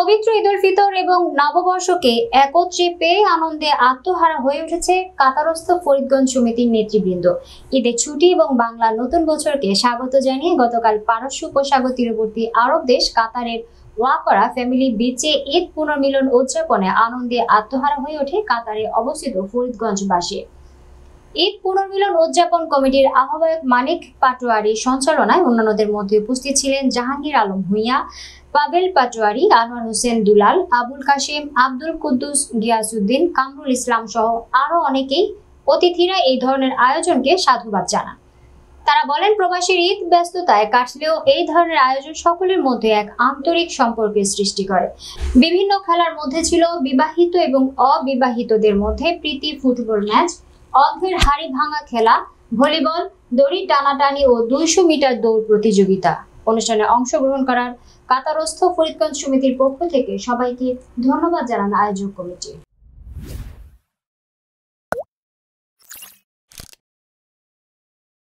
পবিত্র ঈদ উল ফিতর এবং নববর্ষকে একত্রে পেয়ে আনন্দে আত্মহারা হয়ে উঠেছে কাতারস্থ ফরিদগঞ্জ সমিতির নেতৃবৃন্দ। ঈদের ছুটি এবং বাংলা নতুন বছরকে স্বাগত জানিয়ে গতকাল পারস্য উপসাগর তীরবর্তী আরব দেশ কাতারের ওয়াকরা ফ্যামিলি বিচে ঈদ পুনর্মিলন উদযাপনে আনন্দে আত্মহারা হয়ে ওঠে কাতারে অবস্থিত ফরিদগঞ্জবাসী। ঈদ পুনর্মিলন উদযাপন কমিটির আহ্বায়ক মানিক পাটোয়ারির সঞ্চালনায় অন্যান্যদের মধ্যে উপস্থিত ছিলেন জাহাঙ্গীর আলম ভূঁইয়া, পাবেল পাটোয়ারি, আনোয়ার হোসেন দুলাল, আবুল কাশেম, আব্দুল কুদ্দুস, গিয়াসউদ্দিন, কামরুল ইসলাম সহ আরো অনেকেই। অতিথিরা এই ধরনের আয়োজনকে সাধুবাদ জানান। তারা বলেন, প্রবাসীর ঈদ ব্যস্ততায় কাটলেও এই ধরনের আয়োজন সকলের মধ্যে এক আন্তরিক সম্পর্কের সৃষ্টি করে। বিভিন্ন খেলার মধ্যে ছিল বিবাহিত এবং অবিবাহিতদের মধ্যে প্রীতি ফুটবল ম্যাচ, অর্ধের হাড়ি ভাঙা খেলা, ভলিবল, দড়ি টানাটানি ও 200 মিটার দৌড় প্রতিযোগিতা। অনুষ্ঠানে অংশগ্রহণ করার কাতারস্থ ফরিদগঞ্জ সমিতির পক্ষ থেকে সবাইকে ধন্যবাদ জানান আয়োজক কমিটি।